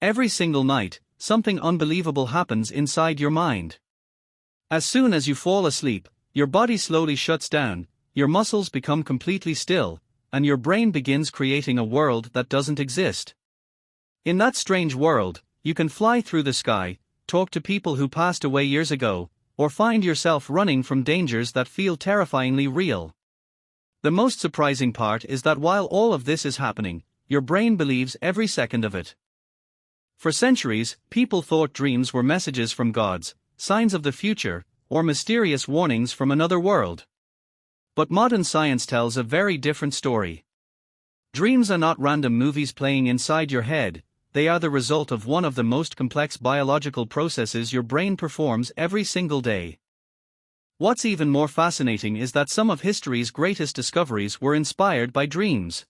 Every single night, something unbelievable happens inside your mind. As soon as you fall asleep, your body slowly shuts down, your muscles become completely still, and your brain begins creating a world that doesn't exist. In that strange world, you can fly through the sky, talk to people who passed away years ago, or find yourself running from dangers that feel terrifyingly real. The most surprising part is that while all of this is happening, your brain believes every second of it. For centuries, people thought dreams were messages from gods, signs of the future, or mysterious warnings from another world. But modern science tells a very different story. Dreams are not random movies playing inside your head, they are the result of one of the most complex biological processes your brain performs every single day. What's even more fascinating is that some of history's greatest discoveries were inspired by dreams.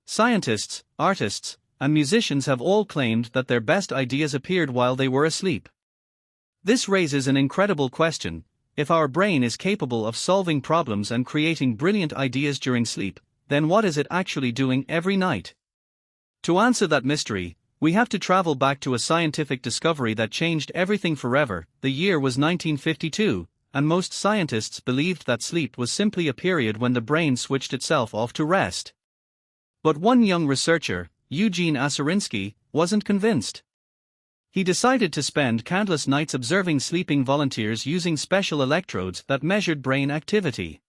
Scientists, artists, and musicians have all claimed that their best ideas appeared while they were asleep. This raises an incredible question: if our brain is capable of solving problems and creating brilliant ideas during sleep, then what is it actually doing every night? To answer that mystery, we have to travel back to a scientific discovery that changed everything forever. The year was 1952, and most scientists believed that sleep was simply a period when the brain switched itself off to rest. But one young researcher, Eugene Aserinsky, wasn't convinced. He decided to spend countless nights observing sleeping volunteers using special electrodes that measured brain activity.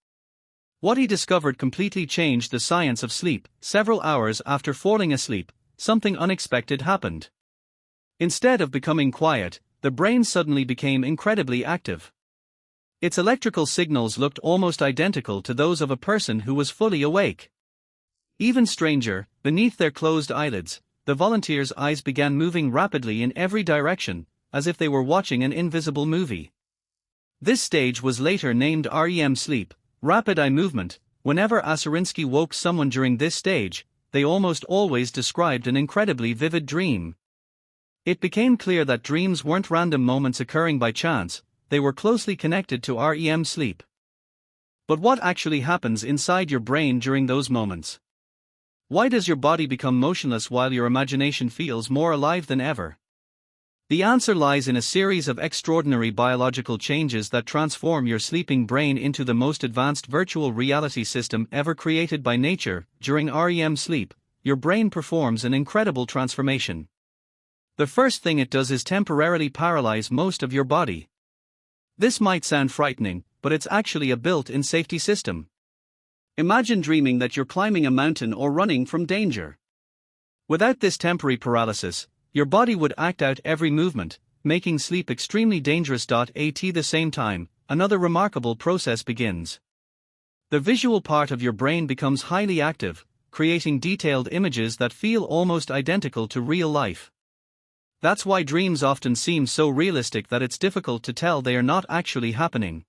What he discovered completely changed the science of sleep. Several hours after falling asleep, something unexpected happened. Instead of becoming quiet, the brain suddenly became incredibly active. Its electrical signals looked almost identical to those of a person who was fully awake. Even stranger, beneath their closed eyelids, the volunteers' eyes began moving rapidly in every direction, as if they were watching an invisible movie. This stage was later named REM Sleep, rapid eye movement. Whenever Aserinsky woke someone during this stage, they almost always described an incredibly vivid dream. It became clear that dreams weren't random moments occurring by chance, they were closely connected to REM sleep. But what actually happens inside your brain during those moments? Why does your body become motionless while your imagination feels more alive than ever? The answer lies in a series of extraordinary biological changes that transform your sleeping brain into the most advanced virtual reality system ever created by nature. During REM sleep, your brain performs an incredible transformation. The first thing it does is temporarily paralyze most of your body. This might sound frightening, but it's actually a built-in safety system. Imagine dreaming that you're climbing a mountain or running from danger. Without this temporary paralysis, your body would act out every movement, making sleep extremely dangerous. At the same time, another remarkable process begins. The visual part of your brain becomes highly active, creating detailed images that feel almost identical to real life. That's why dreams often seem so realistic that it's difficult to tell they are not actually happening.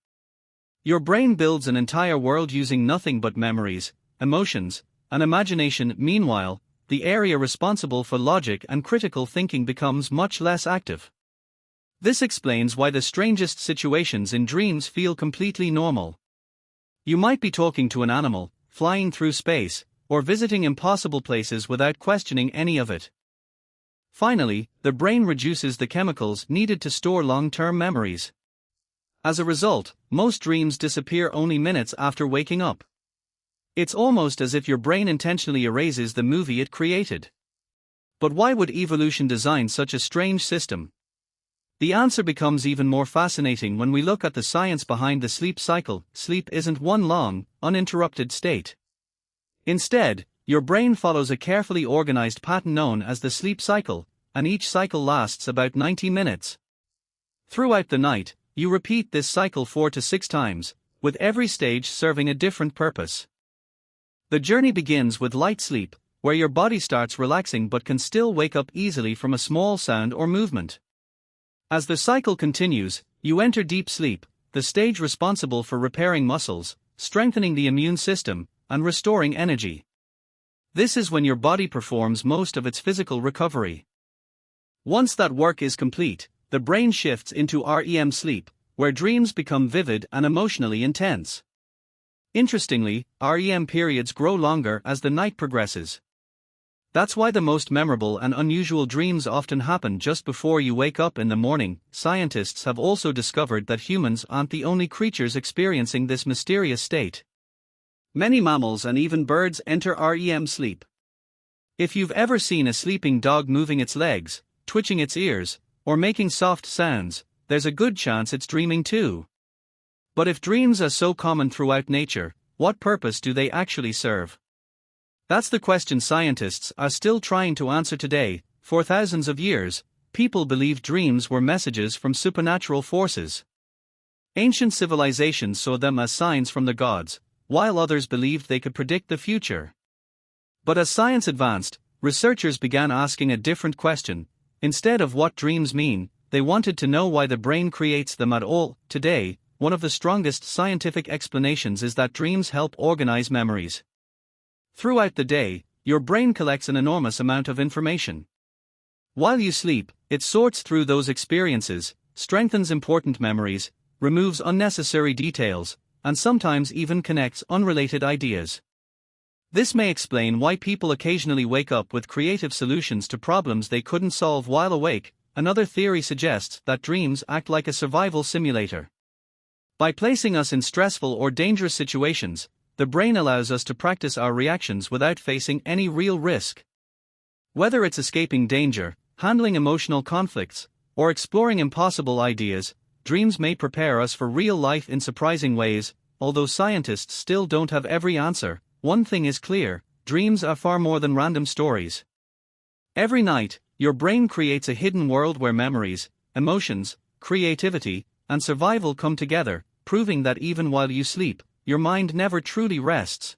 Your brain builds an entire world using nothing but memories, emotions, and imagination. Meanwhile, the area responsible for logic and critical thinking becomes much less active. This explains why the strangest situations in dreams feel completely normal. You might be talking to an animal, flying through space, or visiting impossible places without questioning any of it. Finally, the brain reduces the chemicals needed to store long-term memories. As a result, most dreams disappear only minutes after waking up. It's almost as if your brain intentionally erases the movie it created. But why would evolution design such a strange system? The answer becomes even more fascinating when we look at the science behind the sleep cycle. Sleep isn't one long, uninterrupted state. Instead, your brain follows a carefully organized pattern known as the sleep cycle, and each cycle lasts about 90 minutes. Throughout the night, you repeat this cycle 4 to 6 times, with every stage serving a different purpose. The journey begins with light sleep, where your body starts relaxing but can still wake up easily from a small sound or movement. As the cycle continues, you enter deep sleep, the stage responsible for repairing muscles, strengthening the immune system, and restoring energy. This is when your body performs most of its physical recovery. Once that work is complete, the brain shifts into REM sleep, where dreams become vivid and emotionally intense. Interestingly, REM periods grow longer as the night progresses. That's why the most memorable and unusual dreams often happen just before you wake up in the morning. Scientists have also discovered that humans aren't the only creatures experiencing this mysterious state. Many mammals and even birds enter REM sleep. If you've ever seen a sleeping dog moving its legs, twitching its ears, or making soft sounds, there's a good chance it's dreaming too. But if dreams are so common throughout nature, what purpose do they actually serve? That's the question scientists are still trying to answer today. For thousands of years, people believed dreams were messages from supernatural forces. Ancient civilizations saw them as signs from the gods, while others believed they could predict the future. But as science advanced, researchers began asking a different question. Instead of what dreams mean, they wanted to know why the brain creates them at all. Today, one of the strongest scientific explanations is that dreams help organize memories. Throughout the day, your brain collects an enormous amount of information. While you sleep, it sorts through those experiences, strengthens important memories, removes unnecessary details, and sometimes even connects unrelated ideas. This may explain why people occasionally wake up with creative solutions to problems they couldn't solve while awake. Another theory suggests that dreams act like a survival simulator. By placing us in stressful or dangerous situations, the brain allows us to practice our reactions without facing any real risk. Whether it's escaping danger, handling emotional conflicts, or exploring impossible ideas, dreams may prepare us for real life in surprising ways. Although scientists still don't have every answer, one thing is clear: dreams are far more than random stories. Every night, your brain creates a hidden world where memories, emotions, creativity, and survival come together, proving that even while you sleep, your mind never truly rests.